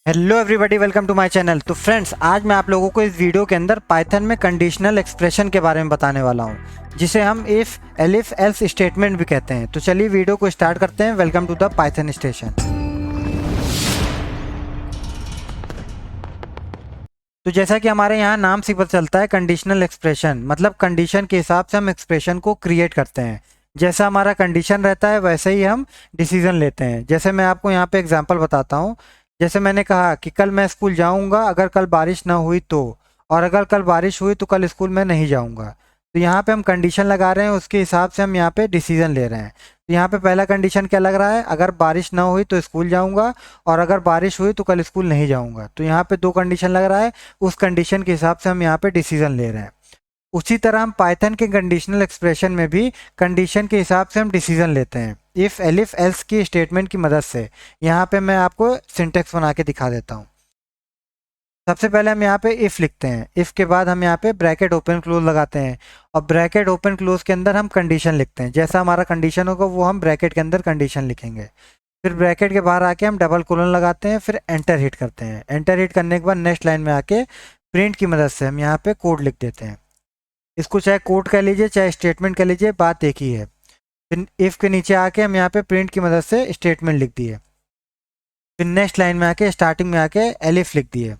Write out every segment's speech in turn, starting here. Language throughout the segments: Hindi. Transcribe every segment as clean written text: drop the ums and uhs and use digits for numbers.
Hello everybody, welcome to my channel. तो फ्रेंड्स, आज मैं आप लोगों को इस वीडियो के अंदर पाइथन में कंडीशनल एक्सप्रेशन के बारे में बताने वाला हूं, जिसे हम इफ एलिफ एल्स स्टेटमेंट भी कहते हैं। तो चलिए वीडियो को स्टार्ट करते हैं। Welcome to the Python station. तो जैसा कि हमारे यहाँ नाम से पता चलता है, कंडीशनल एक्सप्रेशन मतलब कंडीशन के हिसाब से हम एक्सप्रेशन को क्रिएट करते हैं। जैसा हमारा कंडीशन रहता है वैसे ही हम डिसीजन लेते हैं। जैसे मैं आपको यहाँ पे एग्जांपल बताता हूँ। जैसे मैंने कहा कि कल मैं स्कूल जाऊँगा अगर कल बारिश ना हुई तो, और अगर कल बारिश हुई तो कल स्कूल में नहीं जाऊँगा। तो यहाँ पे हम कंडीशन लगा रहे हैं, उसके हिसाब से हम यहाँ पे डिसीजन ले रहे हैं। तो यहाँ पे पहला कंडीशन क्या लग रहा है, अगर बारिश ना हुई तो स्कूल जाऊँगा, और अगर बारिश हुई तो कल स्कूल नहीं जाऊँगा। तो यहाँ पे दो कंडीशन लग रहा है, उस कंडीशन के हिसाब से हम यहाँ पे डिसीजन ले रहे हैं। उसी तरह हम पाइथन के कंडीशनल एक्सप्रेशन में भी कंडीशन के हिसाब से हम डिसीजन लेते हैं, इफ एलिफ एल्स की स्टेटमेंट की मदद से। यहाँ पे मैं आपको सिंटेक्स बना के दिखा देता हूँ। सबसे पहले हम यहाँ पे इफ लिखते हैं, इफ के बाद हम यहाँ पे ब्रैकेट ओपन क्लोज लगाते हैं, और ब्रैकेट ओपन क्लोज के अंदर हम कंडीशन लिखते हैं। जैसा हमारा कंडीशन होगा वो हम ब्रैकेट के अंदर कंडीशन लिखेंगे। फिर ब्रैकेट के बाहर आके हम डबल कोलन लगाते हैं, फिर एंटर हिट करते हैं। एंटर हिट करने के बाद नेक्स्ट लाइन में आके प्रिंट की मदद से हम यहाँ पे कोड लिख देते हैं। इसको चाहे कोड कह लीजिए चाहे स्टेटमेंट कह लीजिए, बात एक ही है। फिर इफ के नीचे आके हम यहाँ पे प्रिंट की मदद से स्टेटमेंट लिख दिए। फिर नेक्स्ट लाइन में आके स्टार्टिंग में आके एलिफ लिख दिए।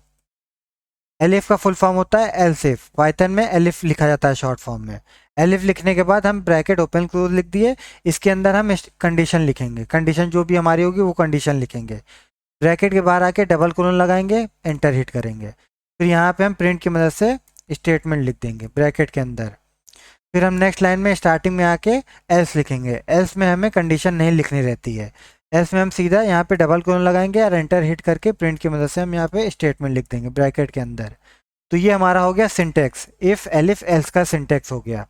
एलिफ का फुल फॉर्म होता है एल्स इफ, पाइथन में एलिफ लिखा जाता है शॉर्ट फॉर्म में। एलिफ लिखने के बाद हम ब्रैकेट ओपन क्लोज लिख दिए। इसके अंदर हम कंडीशन लिखेंगे, कंडीशन जो भी हमारी होगी वो कंडीशन लिखेंगे। ब्रैकेट के बाहर आके डबल कोलन लगाएंगे, एंटर हिट करेंगे। फिर यहाँ पे हम प्रिंट की मदद से स्टेटमेंट लिख देंगे ब्रैकेट के अंदर। फिर हम नेक्स्ट लाइन में स्टार्टिंग में आके एल्स लिखेंगे। एल्स में हमें कंडीशन नहीं लिखनी रहती है। एल्स में हम सीधा यहाँ पे डबल कोलन लगाएंगे और एंटर हिट करके प्रिंट की मदद से हम यहाँ पे स्टेटमेंट लिख देंगे ब्रैकेट के अंदर। तो ये हमारा हो गया सिंटेक्स, इफ एलिफ एल्स का सिंटेक्स हो गया।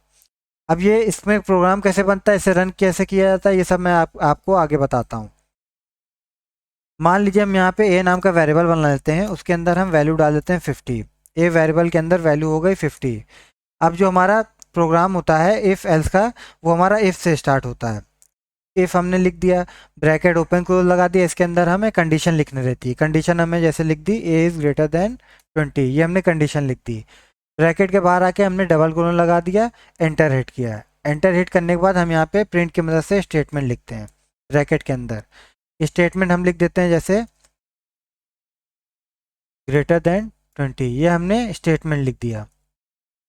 अब ये इसमें प्रोग्राम कैसे बनता है, इसे रन कैसे किया जाता है, ये सब मैं आपको आगे बताता हूँ। मान लीजिए हम यहाँ पे ए नाम का वेरिएबल बना लेते हैं, उसके अंदर हम वैल्यू डाल देते हैं 50। ए वेरिएबल के अंदर वैल्यू हो गई 50। अब जो हमारा प्रोग्राम होता है इफ एल्स का, वो हमारा इफ से स्टार्ट होता है। इफ हमने लिख दिया, ब्रैकेट ओपन क्लोज लगा दिया, इसके अंदर हमें कंडीशन लिखनी रहती है। कंडीशन हमें जैसे लिख दी, ए इज़ ग्रेटर देन 20, ये हमने कंडीशन लिख दी। ब्रैकेट के बाहर आके हमने डबल कोलन लगा दिया, एंटर हिट किया। एंटर हिट करने के बाद हम यहाँ पे प्रिंट की मदद से स्टेटमेंट लिखते हैं ब्रैकेट के अंदर। स्टेटमेंट हम लिख देते हैं जैसे ग्रेटर देन 20, ये हमने स्टेटमेंट लिख दिया।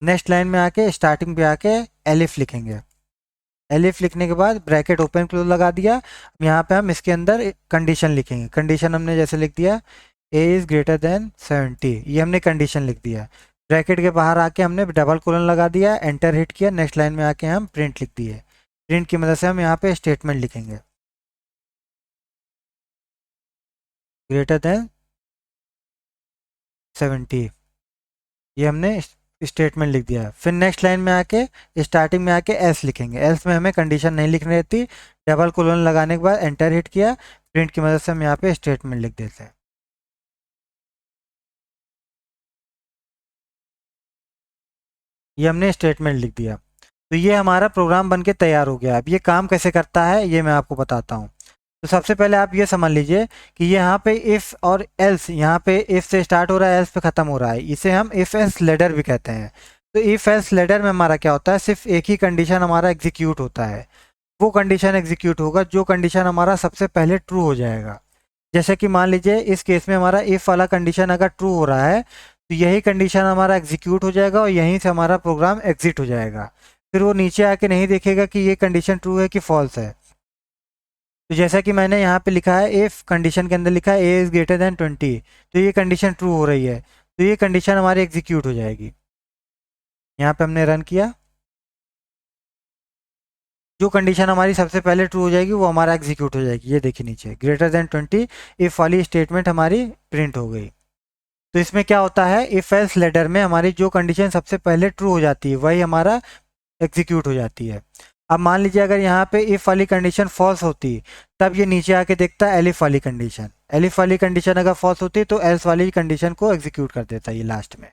नेक्स्ट लाइन में आके स्टार्टिंग पे आके एलिफ लिखेंगे। एलिफ लिखने के बाद ब्रैकेट ओपन क्लोज लगा दिया। यहाँ पे हम इसके अंदर कंडीशन लिखेंगे। कंडीशन हमने जैसे लिख दिया, ए इज़ ग्रेटर देन 70, ये हमने कंडीशन लिख दिया। ब्रैकेट के बाहर आके हमने डबल कोलन लगा दिया, एंटर हिट किया। नेक्स्ट लाइन में आके हम प्रिंट लिख दिए। प्रिंट की मदद से हम यहाँ पे स्टेटमेंट लिखेंगे, ग्रेटर देन 70, ये हमने स्टेटमेंट लिख दिया। फिर नेक्स्ट लाइन में आके स्टार्टिंग में आके एल्स लिखेंगे। एल्स में हमें कंडीशन नहीं लिखनी रहती। डबल कोलन लगाने के बाद एंटर हिट किया, प्रिंट की मदद से हम यहाँ पे स्टेटमेंट लिख देते हैं। ये हमने स्टेटमेंट लिख दिया। तो ये हमारा प्रोग्राम बन के तैयार हो गया। अब ये काम कैसे करता है ये मैं आपको बताता हूँ। तो सबसे पहले आप ये समझ लीजिए कि यहाँ पे इफ़ और एल्स, यहाँ पे इफ़ से स्टार्ट हो रहा है, एल्स पे ख़त्म हो रहा है। इसे हम इफ़ एल्स लेडर भी कहते हैं। तो इफ़ एल्स लेडर में हमारा क्या होता है, सिर्फ एक ही कंडीशन हमारा एग्जीक्यूट होता है। वो कंडीशन एग्जीक्यूट होगा जो कंडीशन हमारा सबसे पहले ट्रू हो जाएगा। जैसे कि मान लीजिए इस केस में हमारा इफ़ वाला कंडीशन अगर ट्रू हो रहा है, तो यही कंडीशन हमारा एग्जीक्यूट हो जाएगा और यहीं से हमारा प्रोग्राम एग्जिट हो जाएगा। फिर वो नीचे आके नहीं देखेगा कि ये कंडीशन ट्रू है कि फॉल्स है। तो जैसा कि मैंने यहाँ पे लिखा है, इफ कंडीशन के अंदर लिखा है ए इज़ ग्रेटर देन 20, तो ये कंडीशन ट्रू हो रही है, तो ये कंडीशन हमारी एग्जीक्यूट हो जाएगी। यहाँ पे हमने रन किया, जो कंडीशन हमारी सबसे पहले ट्रू हो जाएगी वो हमारा एग्जीक्यूट हो जाएगी। ये देखिए नीचे ग्रेटर देन 20 इफ वाली स्टेटमेंट हमारी प्रिंट हो गई। तो इसमें क्या होता है, इफ एल्स लेटर में हमारी जो कंडीशन सबसे पहले ट्रू हो जाती है वही हमारा एग्जीक्यूट हो जाती है। अब मान लीजिए अगर यहाँ पे इफ वाली कंडीशन फॉल्स होती, तब ये नीचे आके देखता है एलिफ वाली कंडीशन। एलिफ वाली कंडीशन अगर फॉल्स होती तो एल्स वाली कंडीशन को एग्जीक्यूट कर देता है ये लास्ट में।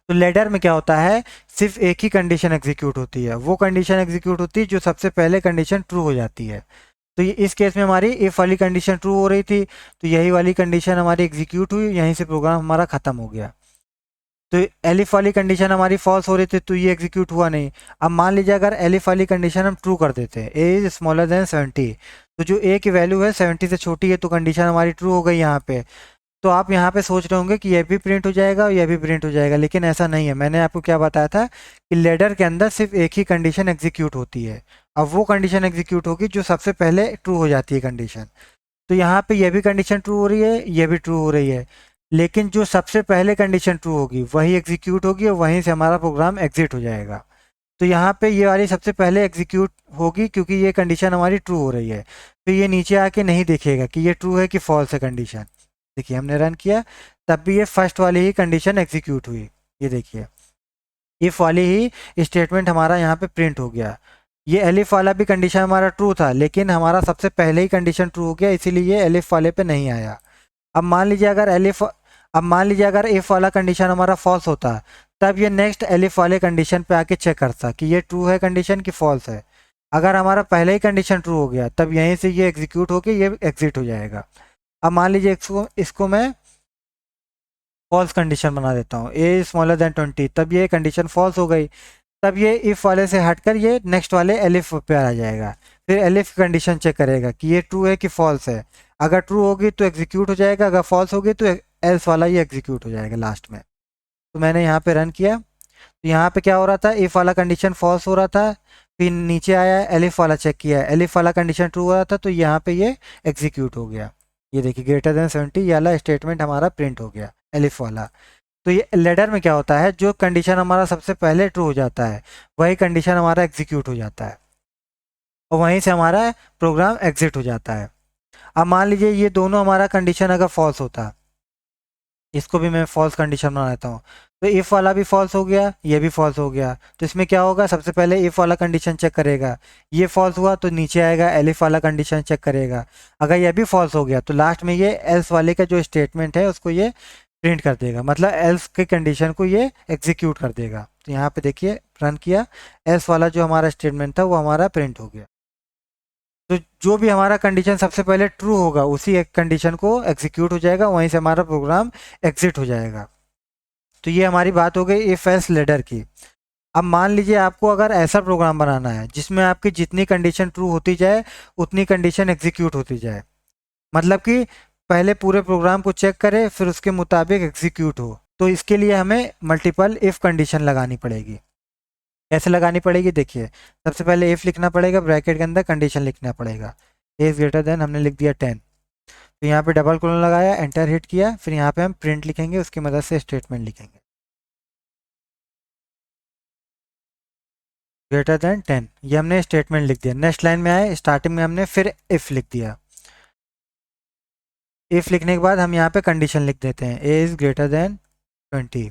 तो लेडर में क्या होता है, सिर्फ एक ही कंडीशन एग्जीक्यूट होती है। वो कंडीशन एग्जीक्यूट होती है जो सबसे पहले कंडीशन ट्रू हो जाती है। तो इस केस में हमारी इफ वाली कंडीशन ट्रू हो रही थी, तो यही वाली कंडीशन हमारी एग्जीक्यूट हुई, यहीं से प्रोग्राम हमारा खत्म हो गया। तो एलिफ वाली कंडीशन हमारी फॉल्स हो रही थी, तो ये एग्जीक्यूट हुआ नहीं। अब मान लीजिए अगर एलिफ वाली कंडीशन हम ट्रू कर देते हैं, ए इज स्मॉलर देन 70, तो जो ए की वैल्यू है 70 से छोटी है, तो कंडीशन हमारी ट्रू हो गई यहाँ पे। तो आप यहाँ पे सोच रहे होंगे कि यह भी प्रिंट हो जाएगा और यह भी प्रिंट हो जाएगा, लेकिन ऐसा नहीं है। मैंने आपको क्या बताया था कि लेडर के अंदर सिर्फ एक ही कंडीशन एग्जीक्यूट होती है। अब वो कंडीशन एग्जीक्यूट होगी जो सबसे पहले ट्रू हो जाती है कंडीशन। तो यहाँ पे यह भी कंडीशन ट्रू हो रही है, यह भी ट्रू हो रही है, लेकिन जो सबसे पहले कंडीशन ट्रू होगी वही एग्जीक्यूट होगी और वहीं से हमारा प्रोग्राम एग्जिट हो जाएगा। तो यहाँ पे ये वाली सबसे पहले एग्जीक्यूट होगी क्योंकि ये कंडीशन हमारी ट्रू हो रही है। फिर ये नीचे आके नहीं देखेगा कि ये ट्रू है कि फॉल्स है कंडीशन। देखिए हमने रन किया, तब भी ये फर्स्ट वाली ही कंडीशन एग्जीक्यूट हुई। ये देखिए इफ वाली ही स्टेटमेंट हमारा यहाँ पे प्रिंट हो गया। ये एलिफ वाला भी कंडीशन हमारा ट्रू था, लेकिन हमारा सबसे पहले ही कंडीशन ट्रू हो गया, इसीलिए ये एलिफ वाले पे नहीं आया। अब मान लीजिए अगर इफ वाला कंडीशन हमारा फॉल्स होता, तब ये नेक्स्ट एलिफ वाले कंडीशन पे आके चेक करता कि ये ट्रू है कंडीशन की फॉल्स है। अगर हमारा पहले ही कंडीशन ट्रू हो गया, तब यहीं से ये एग्जीक्यूट होके ये एग्जिट हो जाएगा। अब मान लीजिए इसको मैं फॉल्स कंडीशन बना देता हूँ, ए स्मॉलर देन 20, तब ये कंडीशन फॉल्स हो गई। तब ये इफ वाले से हटकर ये नेक्स्ट वाले एलिफ पे आ जाएगा। फिर एलिफ कंडीशन चेक करेगा कि ये ट्रू है कि फॉल्स है। अगर ट्रू होगी तो एग्जीक्यूट हो जाएगा, अगर फॉल्स होगी तो एल्स वाला ही एग्जीक्यूट हो जाएगा लास्ट में। तो मैंने यहाँ पे रन किया, तो यहाँ पे क्या हो रहा था, इफ वाला कंडीशन फॉल्स हो रहा था। फिर नीचे आया, एलिफ वाला चेक किया, एलिफ वाला कंडीशन ट्रू हो रहा था, तो यहाँ पे ये एग्जीक्यूट हो गया। ये देखिए ग्रेटर देन 70 ये वाला स्टेटमेंट हमारा प्रिंट हो गया, एलिफ वाला। तो ये लेडर में क्या होता है, जो कंडीशन हमारा सबसे पहले ट्रू हो जाता है वही कंडीशन हमारा एग्जीक्यूट हो जाता है और वहीं से हमारा प्रोग्राम एग्जिट हो जाता है। अब मान लीजिए ये दोनों हमारा कंडीशन अगर फॉल्स होता, इसको भी मैं फॉल्स कंडीशन बना लेता हूँ, तो इफ वाला भी फॉल्स हो गया, ये भी फॉल्स हो गया। तो इसमें क्या होगा, सबसे पहले इफ वाला कंडीशन चेक करेगा, ये फॉल्स हुआ तो नीचे आएगा एलिफ वाला कंडीशन चेक करेगा। अगर ये भी फॉल्स हो गया तो लास्ट में ये एल्स वाले का जो स्टेटमेंट है उसको ये प्रिंट कर देगा, मतलब एल्स के कंडीशन को ये एग्जीक्यूट कर देगा। तो यहाँ पे देखिए रन किया, एल्स वाला जो हमारा स्टेटमेंट था वो हमारा प्रिंट हो गया। तो जो भी हमारा कंडीशन सबसे पहले ट्रू होगा उसी एक कंडीशन को एग्जीक्यूट हो जाएगा, वहीं से हमारा प्रोग्राम एग्जिट हो जाएगा। तो ये हमारी बात हो गई इफ एल्स लेडर की। अब मान लीजिए आपको अगर ऐसा प्रोग्राम बनाना है जिसमें आपकी जितनी कंडीशन ट्रू होती जाए उतनी कंडीशन एग्जीक्यूट होती जाए, मतलब कि पहले पूरे प्रोग्राम को चेक करे फिर उसके मुताबिक एग्जीक्यूट हो, तो इसके लिए हमें मल्टीपल इफ कंडीशन लगानी पड़ेगी। कैसे लगानी पड़ेगी, देखिए सबसे पहले इफ लिखना पड़ेगा, ब्रैकेट के अंदर कंडीशन लिखना पड़ेगा, ए इज ग्रेटर देन हमने लिख दिया 10। तो यहाँ पे डबल कोलन लगाया, एंटर हिट किया, फिर यहाँ पे हम प्रिंट लिखेंगे, उसकी मदद से स्टेटमेंट लिखेंगे ग्रेटर देन 10। ये हमने स्टेटमेंट लिख दिया। नेक्स्ट लाइन में आए, स्टार्टिंग में हमने फिर इफ लिख दिया। इफ लिखने के बाद हम यहाँ पे कंडीशन लिख देते हैं, ए इज ग्रेटर देन 20।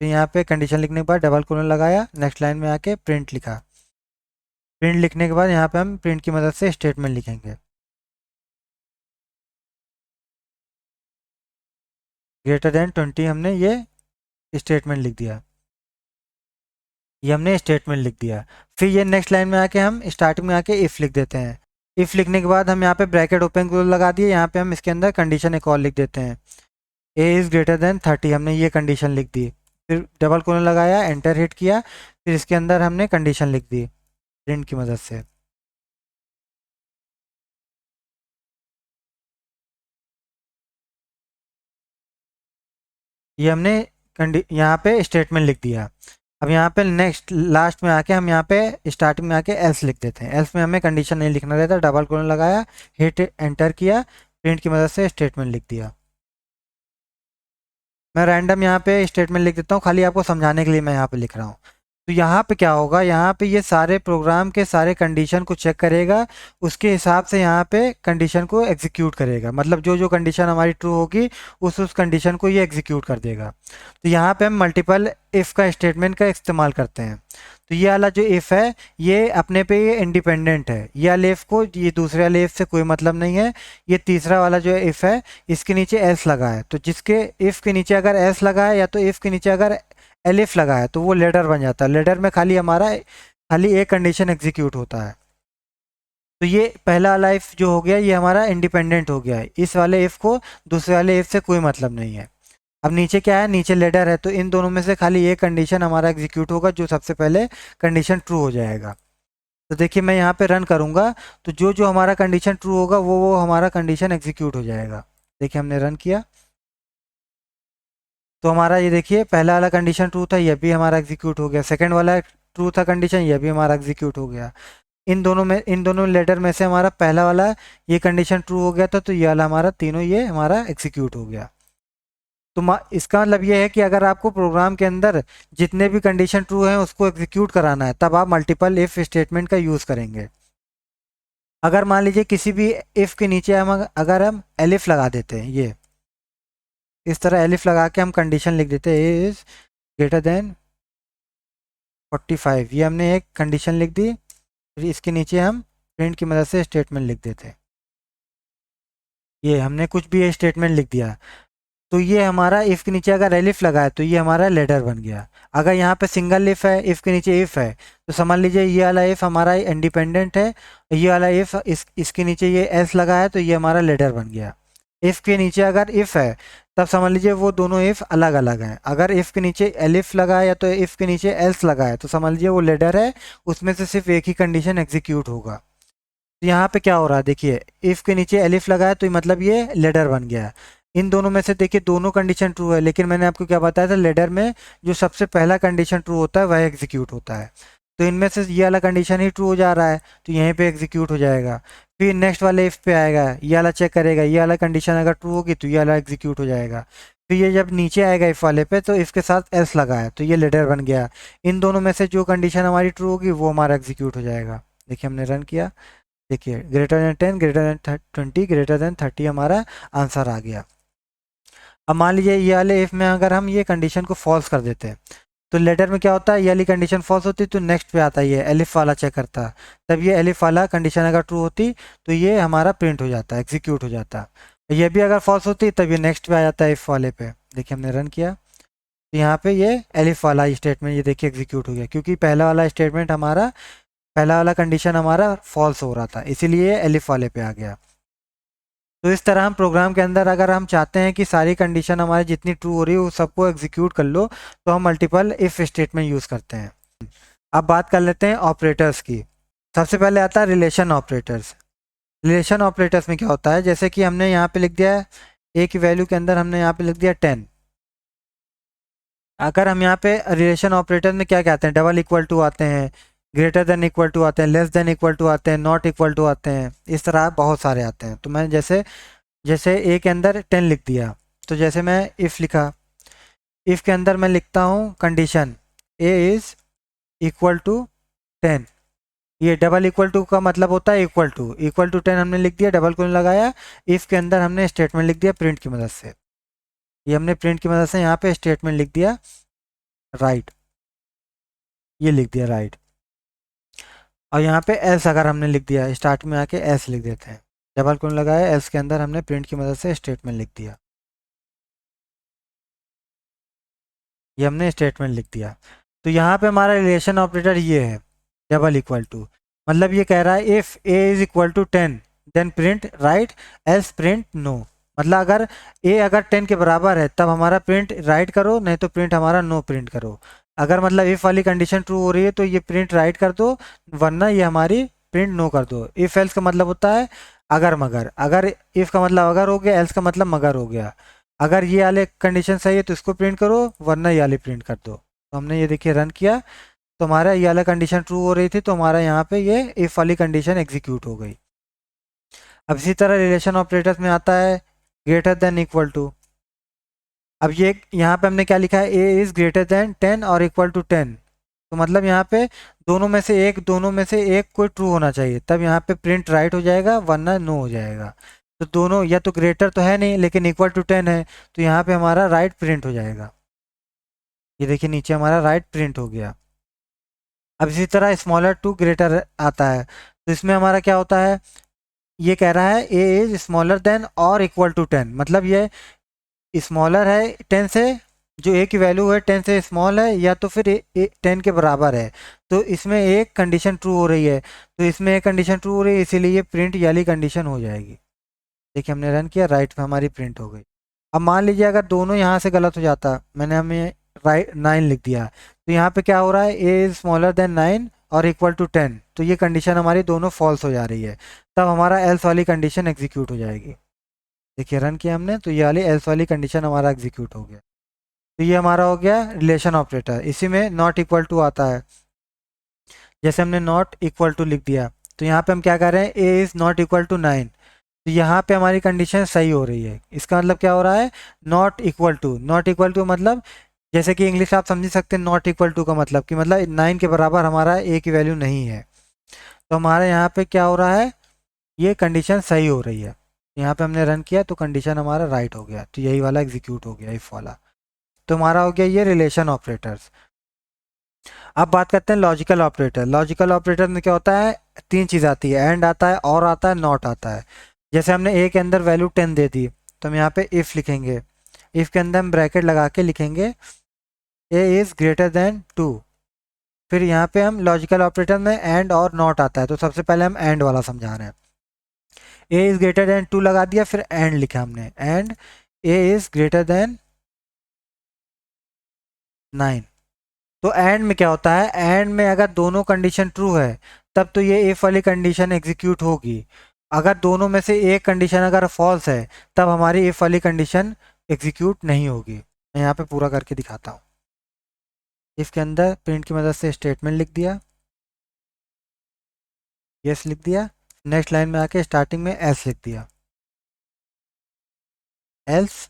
फिर यहाँ पे कंडीशन लिखने के बाद डबल कोलन लगाया, नेक्स्ट लाइन में आके प्रिंट लिखा। प्रिंट लिखने के बाद यहाँ पे हम प्रिंट की मदद से स्टेटमेंट लिखेंगे ग्रेटर देन 20। हमने ये स्टेटमेंट लिख दिया, ये हमने स्टेटमेंट लिख दिया। फिर ये नेक्स्ट लाइन में आके हम स्टार्टिंग में आके इफ लिख देते हैं। इफ लिखने के बाद हम यहाँ पे ब्रैकेट ओपन क्लोज लगा दिए, यहाँ पे हम इसके अंदर कंडीशन एक और लिख देते हैं, ए इज ग्रेटर देन 30। हमने ये कंडीशन लिख दी, फिर डबल कोलन लगाया, एंटर हिट किया, फिर इसके अंदर हमने कंडीशन लिख दी प्रिंट की मदद से। ये हमने यहाँ पे स्टेटमेंट लिख दिया। अब यहाँ पे नेक्स्ट लास्ट में आके हम यहाँ पे स्टार्टिंग में आके एल्स लिख देते हैं। एल्स में हमें कंडीशन नहीं लिखना रहता, डबल कोलन लगाया, हिट एंटर किया, प्रिंट की मदद से स्टेटमेंट लिख दिया। मैं रैंडम यहाँ पे स्टेटमेंट लिख देता हूँ, खाली आपको समझाने के लिए मैं यहाँ पे लिख रहा हूँ। तो यहाँ पे क्या होगा, यहाँ पे ये सारे प्रोग्राम के सारे कंडीशन को चेक करेगा, उसके हिसाब से यहाँ पे कंडीशन को एग्जीक्यूट करेगा, मतलब जो जो कंडीशन हमारी ट्रू होगी उस कंडीशन को ये एग्जीक्यूट कर देगा। तो यहाँ पे हम मल्टीपल इफ़ का स्टेटमेंट का इस्तेमाल करते हैं। तो ये वाला जो इफ़ है ये अपने पे ये इंडिपेंडेंट है, ये वाले इफ़ को ये दूसरे वाले इफ़ से कोई मतलब नहीं है। ये तीसरा वाला जो इफ़ है इसके नीचे एल्स लगा है, तो जिसके इफ़ के नीचे अगर एल्स लगा है या तो इफ़ के नीचे अगर एलिफ लगा है तो वो लेडर बन जाता है। लेडर में खाली हमारा खाली एक कंडीशन एग्जीक्यूट होता है। तो ये पहला वाला इफ जो हो गया ये हमारा इंडिपेंडेंट हो गया है, इस वाले इफ को दूसरे वाले इफ से कोई मतलब नहीं है। अब नीचे क्या है, नीचे लेडर है, तो इन दोनों में से खाली ये कंडीशन हमारा एग्जीक्यूट होगा जो सबसे पहले कंडीशन ट्रू हो जाएगा। तो देखिए मैं यहाँ पे रन करूँगा तो जो जो हमारा कंडीशन ट्रू होगा वो हमारा कंडीशन एग्जीक्यूट हो जाएगा। देखिए हमने रन किया तो हमारा ये देखिए पहला वाला कंडीशन ट्रू था, ये भी हमारा एग्जीक्यूट हो गया। सेकंड वाला ट्रू था कंडीशन, ये भी हमारा एग्जीक्यूट हो गया। इन दोनों लेटर में से हमारा पहला वाला ये कंडीशन ट्रू हो गया था, तो ये वाला हमारा तीनों ये हमारा एग्जीक्यूट हो गया। तो इसका मतलब ये है कि अगर आपको प्रोग्राम के अंदर जितने भी कंडीशन ट्रू हैं उसको एग्जीक्यूट कराना है तब आप मल्टीपल इफ स्टेटमेंट का यूज़ करेंगे। अगर मान लीजिए किसी भी इफ के नीचे अगर हम एलिफ लगा देते हैं, ये इस तरह एलिफ लगा के हम कंडीशन लिख देते हैं ए इज ग्रेटर देन 45, ये हमने एक कंडीशन लिख दी। फिर इसके नीचे हम प्रिंट की मदद से स्टेटमेंट लिख देते हैं, ये हमने कुछ भी स्टेटमेंट लिख दिया। तो ये हमारा इफ़ के नीचे अगर एलिफ लगा है तो ये हमारा लेटर बन गया। अगर यहाँ पे सिंगल इफ़ है, इफ़ के नीचे इफ़ है, तो समझ लीजिए ये वाला इफ़ हमारा इंडिपेंडेंट है, ये वाला इफ़ इसके नीचे ये एल्स लगा है तो ये हमारा लेटर बन गया। इफ़ के नीचे अगर इफ़ है तब समझ लीजिए वो दोनों इफ़ अलग अलग हैं। अगर इफ़ के नीचे एलिफ लगा है या तो इफ़ के नीचे एल्स लगा है तो समझ लीजिए वो लेटर है, उसमें से सिर्फ एक ही कंडीशन एग्जीक्यूट होगा। तो यहाँ पे क्या हो रहा है देखिए, इफ़ के नीचे एलिफ लगा है तो मतलब ये लेटर बन गया। इन दोनों में से देखिए दोनों कंडीशन ट्रू है, लेकिन मैंने आपको क्या बताया था लेटर में जो सबसे पहला कंडीशन ट्रू होता है वह एग्जीक्यूट होता है। तो इनमें से ये वाला कंडीशन ही ट्रू हो जा रहा है तो यहीं पे एग्जीक्यूट हो जाएगा। फिर नेक्स्ट वाले इफ पे आएगा, ये वाला चेक करेगा, ये वाला कंडीशन अगर ट्रू होगी तो ये वाला एग्जीक्यूट हो जाएगा। फिर ये जब नीचे आएगा इफ वाले पे तो इफ के साथ एल्स लगा है तो ये लेटर बन गया। इन दोनों में से जो कंडीशन हमारी ट्रू होगी वो हमारा एग्जीक्यूट हो जाएगा। देखिए हमने रन किया, देखिए greater than 10 greater than 20 greater than 30 हमारा आंसर आ गया। अब मान लीजिए ये वाले इफ में अगर हम ये कंडीशन को फॉल्स कर देते हैं तो लेटर में क्या होता है, ये वाली कंडीशन फॉल्स होती तो नेक्स्ट पे आता है ये एलिफ वाला चेक करता, तब ये एलिफ वाला कंडीशन अगर ट्रू होती तो ये हमारा प्रिंट हो जाता, एग्जीक्यूट हो जाता। ये भी अगर फॉल्स होती तब ये नेक्स्ट पे आ जाता है इफ वाले पे। देखिए हमने रन किया तो यहाँ पे ये एलिफ वाला स्टेटमेंट ये देखिए एग्जीक्यूट हो गया, क्योंकि पहला वाला स्टेटमेंट हमारा पहला वाला कंडीशन हमारा फॉल्स हो रहा था इसीलिए एलिफ वाले पे आ गया। तो इस तरह हम प्रोग्राम के अंदर अगर हम चाहते हैं कि सारी कंडीशन हमारी जितनी ट्रू हो रही है वो सबको एग्जीक्यूट कर लो तो हम मल्टीपल इफ स्टेटमेंट यूज़ करते हैं। अब बात कर लेते हैं ऑपरेटर्स की। सबसे पहले आता है रिलेशन ऑपरेटर्स। रिलेशन ऑपरेटर्स में क्या होता है, जैसे कि हमने यहाँ पे लिख दिया है ए की वैल्यू के अंदर हमने यहाँ पे लिख दिया 10। अगर हम यहाँ पे रिलेशन ऑपरेटर में क्या कहते हैं, डबल इक्वल टू आते हैं, ग्रेटर देन इक्वल टू आते हैं, लेस देन इक्वल टू आते हैं, नॉट इक्वल टू आते हैं, इस तरह बहुत सारे आते हैं। तो मैं जैसे जैसे ए के अंदर 10 लिख दिया तो जैसे मैं इफ़ लिखा, इफ़ के अंदर मैं लिखता हूँ condition A is equal to 10। ये डबल इक्वल टू का मतलब होता है इक्वल टू 10 हमने लिख दिया, डबल को लगाया, इफ़ के अंदर हमने स्टेटमेंट लिख दिया प्रिंट की मदद से। ये हमने प्रिंट की मदद से यहाँ पे स्टेटमेंट लिख दिया राइट, ये लिख दिया राइट। और यहाँ पे एल्स अगर हमने लिख दिया, स्टार्ट में आके एल्स लिख देते हैं, डबल कोन लगाया, एल्स के अंदर हमने प्रिंट की मदद से स्टेटमेंट लिख दिया, ये हमने स्टेटमेंट लिख दिया। तो यहाँ पे हमारा रिलेशन ऑपरेटर ये है डबल इक्वल टू, मतलब ये कह रहा है if A is equal to 10 then print right else print no. मतलब अगर ए अगर 10 के बराबर है तब हमारा प्रिंट राइट करो, नहीं तो प्रिंट हमारा नो प्रिंट करो। अगर मतलब इफ़ वाली कंडीशन ट्रू हो रही है तो ये प्रिंट राइट कर दो, वरना ये हमारी प्रिंट नो कर दो। इफ़ एल्स का मतलब होता है अगर मगर, अगर इफ़ का मतलब अगर हो गया, एल्स का मतलब मगर हो गया। अगर ये वाले कंडीशन सही है तो इसको प्रिंट करो, वरना ये वाले प्रिंट कर दो। तो हमने ये देखिए रन किया तो हमारा ये वाला कंडीशन ट्रू हो रही थी तो हमारा यहाँ पे ये इफ़ वाली कंडीशन एग्जीक्यूट हो गई। अब इसी तरह रिलेशन ऑपरेटर्स में आता है ग्रेटर देन इक्वल टू। अब ये यहाँ पे हमने क्या लिखा है, ए इज़ ग्रेटर देन 10 और इक्वल टू 10। तो मतलब यहाँ पे दोनों में से एक कोई ट्रू होना चाहिए, तब यहाँ पे प्रिंट राइट हो जाएगा, वरना नो हो जाएगा। तो दोनों या तो ग्रेटर तो है नहीं लेकिन इक्वल टू 10 है, तो यहाँ पे हमारा राइट प्रिंट हो जाएगा। ये देखिए नीचे हमारा राइट प्रिंट हो गया। अब इसी तरह स्मॉलर टू ग्रेटर आता है, तो इसमें हमारा क्या होता है, ये कह रहा है ए इज स्मॉलर देन और इक्वल टू 10, मतलब ये स्मॉलर है 10 से जो ए की वैल्यू है 10 से स्मॉल है या तो फिर 10 के बराबर है, तो इसमें एक कंडीशन ट्रू हो रही है, तो इसमें एक कंडीशन ट्रू हो रही है, इसीलिए ये प्रिंट वाली कंडीशन हो जाएगी। देखिए हमने रन किया, राइट पे हमारी प्रिंट हो गई। अब मान लीजिए अगर दोनों यहाँ से गलत हो जाता, मैंने हमें राइट 9 लिख दिया, तो यहाँ पे क्या हो रहा है, ए इज स्मॉलर देन 9 और इक्वल टू 10, तो ये कंडीशन हमारी दोनों फॉल्स हो जा रही है, तब हमारा एल्स वाली कंडीशन एग्जीक्यूट हो जाएगी। देखिए रन किया हमने, तो ये वाली एल्स वाली कंडीशन हमारा एग्जीक्यूट हो गया। तो ये हमारा हो गया रिलेशन ऑपरेटर। इसी में नॉट इक्वल टू आता है, जैसे हमने नॉट इक्वल टू लिख दिया, तो यहाँ पे हम क्या कर रहे हैं, ए इज नॉट इक्वल टू 9, तो यहाँ पे हमारी कंडीशन सही हो रही है। इसका मतलब क्या हो रहा है, not equal to, not equal to मतलब जैसे कि इंग्लिश आप समझ सकते हैं, नॉट इक्वल टू का मतलब कि मतलब 9 के बराबर हमारा ए की वैल्यू नहीं है, तो हमारे यहाँ पे क्या हो रहा है, ये कंडीशन सही हो रही है। यहाँ पे हमने रन किया तो कंडीशन हमारा राइट हो गया, तो यही वाला एग्जीक्यूट हो गया, इफ वाला। तो हमारा हो गया ये रिलेशन ऑपरेटर्स। अब बात करते हैं लॉजिकल ऑपरेटर। लॉजिकल ऑपरेटर में क्या होता है, तीन चीज़ आती है, एंड आता है, और आता है, नॉट आता है। जैसे हमने ए के अंदर वैल्यू 10 दे दी, तो हम यहाँ पे इफ़ लिखेंगे, इफ़ के अंदर हम ब्रैकेट लगा के लिखेंगे ए इज़ ग्रेटर देन 2। फिर यहाँ पे हम लॉजिकल ऑपरेटर में एंड और नॉट आता है, तो सबसे पहले हम एंड वाला समझा रहे हैं। ए इज़ ग्रेटर देन 2 लगा दिया, फिर एंड लिखा हमने, and A is greater than 9। तो एंड में क्या होता है, एंड में अगर दोनों कंडीशन ट्रू है तब तो ये इफ वाली कंडीशन एग्जीक्यूट होगी। अगर दोनों में से एक कंडीशन अगर फॉल्स है तब हमारी इफ वाली कंडीशन एग्जीक्यूट नहीं होगी। मैं यहाँ पे पूरा करके दिखाता हूँ। इफ के अंदर प्रिंट की मदद से स्टेटमेंट लिख दिया, यस लिख दिया, नेक्स्ट लाइन में आके स्टार्टिंग में एल्स लिख दिया, एल्स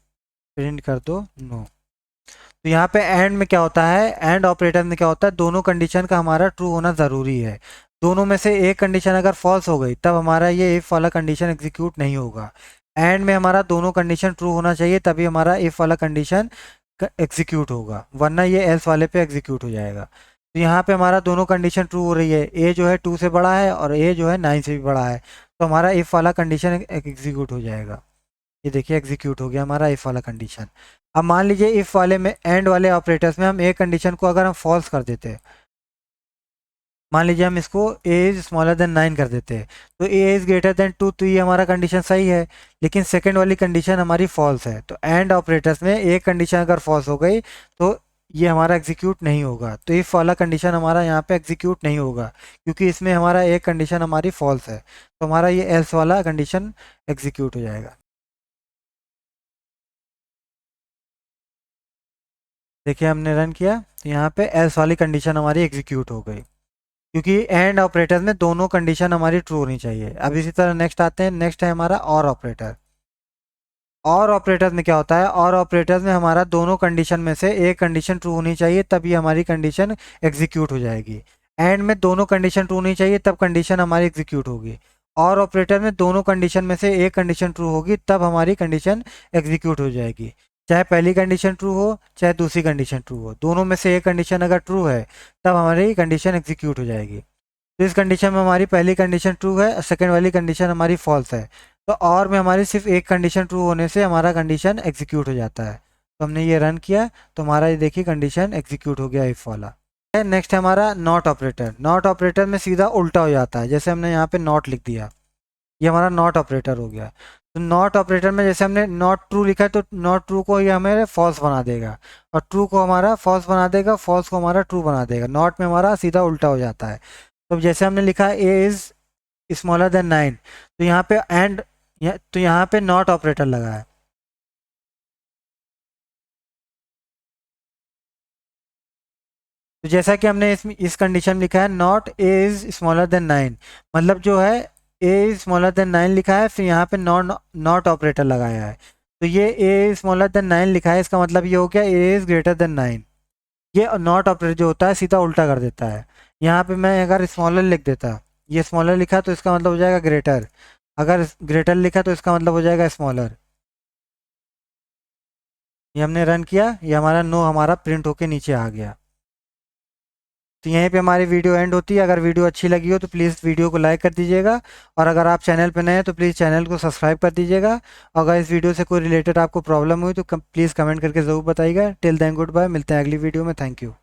प्रिंट कर दो नो। तो यहाँ पे एंड में क्या होता है, एंड ऑपरेटर में क्या होता है, दोनों कंडीशन का हमारा ट्रू होना ज़रूरी है। दोनों में से एक कंडीशन अगर फॉल्स हो गई तब हमारा ये इफ़ वाला कंडीशन एग्जीक्यूट नहीं होगा। एंड में हमारा दोनों कंडीशन ट्रू होना चाहिए, तभी हमारा इफ़ वाला कंडीशन एग्जीक्यूट होगा, वरना ये एल्स वाले पे एग्जीक्यूट हो जाएगा। तो यहाँ पे हमारा दोनों कंडीशन ट्रू हो रही है, ए जो है 2 से बड़ा है और ए जो है 9 से भी बड़ा है, तो हमारा इफ़ वाला कंडीशन एग्जीक्यूट हो जाएगा। ये देखिए एग्जीक्यूट हो गया हमारा इफ वाला कंडीशन। अब मान लीजिए इफ वाले में, एंड वाले ऑपरेटर्स में हम एक कंडीशन को अगर हम फॉल्स कर देते हैं, मान लीजिए हम इसको ए इज स्मॉलर देन 9 कर देते हैं, तो ए इज ग्रेटर देन 2, तो ये हमारा कंडीशन सही है, लेकिन सेकंड वाली कंडीशन हमारी फॉल्स है। तो एंड ऑपरेटर्स में एक कंडीशन अगर फॉल्स हो गई तो ये हमारा एग्जीक्यूट नहीं होगा, तो इफ वाला कंडीशन हमारा यहाँ पे एग्जीक्यूट नहीं होगा, क्योंकि इसमें हमारा एक कंडीशन हमारी फॉल्स है, तो हमारा ये एल्स वाला कंडीशन एग्जीक्यूट हो जाएगा। देखिए हमने रन किया, तो यहाँ पे एल्स वाली कंडीशन हमारी एग्जीक्यूट हो गई, क्योंकि एंड ऑपरेटर में दोनों कंडीशन हमारी ट्रू होनी चाहिए। अब इसी तरह नेक्स्ट आते हैं, नेक्स्ट है हमारा और ऑपरेटर। और ऑपरेटर में क्या होता है, और ऑपरेटर में हमारा दोनों कंडीशन में से एक कंडीशन ट्रू होनी चाहिए, तभी हमारी कंडीशन एग्जीक्यूट हो जाएगी। एंड में दोनों कंडीशन ट्रू होनी चाहिए, तब कंडीशन हमारी एग्जीक्यूट होगी। और ऑपरेटर में दोनों कंडीशन में से एक कंडीशन ट्रू होगी, तब हमारी कंडीशन एग्जीक्यूट हो जाएगी। चाहे पहली कंडीशन ट्रू हो चाहे दूसरी कंडीशन ट्रू हो, दोनों में से एक कंडीशन अगर ट्रू है तब हमारी कंडीशन एग्जीक्यूट हो जाएगी। तो इस कंडीशन में हमारी पहली कंडीशन ट्रू है और सेकेंड वाली कंडीशन हमारी फॉल्स है, तो और में हमारी सिर्फ एक कंडीशन ट्रू होने से हमारा कंडीशन एग्जीक्यूट हो जाता है। तो हमने ये रन किया, तो हमारा ये देखिए कंडीशन एग्जीक्यूट हो गया इफ वाला। नेक्स्ट है हमारा नॉट ऑपरेटर। नॉट ऑपरेटर में सीधा उल्टा हो जाता है, जैसे हमने यहाँ पे नॉट लिख दिया, ये हमारा नॉट ऑपरेटर हो गया। तो नॉट ऑपरेटर में जैसे हमने नॉट ट्रू लिखा है, तो नॉट ट्रू को ये हमें फॉल्स बना देगा, और ट्रू को हमारा फॉल्स बना देगा, फॉल्स को हमारा ट्रू बना देगा। नॉट में हमारा सीधा उल्टा हो जाता है। तो जैसे हमने लिखा ए इज स्मॉलर देन 9, तो यहाँ पे एंड, तो यहाँ पे नॉट ऑपरेटर लगा है। तो जैसा कि हमने इस कंडीशन में लिखा है, not a is smaller than 9, मतलब जो है ए इज स्मॉलर देन 9 लिखा है, फिर यहाँ पे नॉट नॉट ऑपरेटर लगाया है, तो ये ए स्मॉलर देन 9 लिखा है, इसका मतलब ये हो गया ए इज ग्रेटर देन 9। ये नॉट ऑपरेटर जो होता है सीधा उल्टा कर देता है। यहाँ पे मैं अगर स्मॉलर लिख देता, ये स्मॉलर लिखा तो इसका मतलब हो जाएगा ग्रेटर, अगर ग्रेटर लिखा तो इसका मतलब हो जाएगा स्मॉलर। ये हमने रन किया, ये हमारा नो हमारा प्रिंट होके नीचे आ गया। तो यहीं पे हमारी वीडियो एंड होती है। अगर वीडियो अच्छी लगी हो तो प्लीज़ वीडियो को लाइक कर दीजिएगा, और अगर आप चैनल पे नए हैं तो प्लीज़ चैनल को सब्सक्राइब कर दीजिएगा। अगर इस वीडियो से कोई रिलेटेड आपको प्रॉब्लम हुई तो प्लीज़ कमेंट करके ज़रूर बताइएगा। टिल देन गुड बाय, मिलते हैं अगली वीडियो में। Thank you.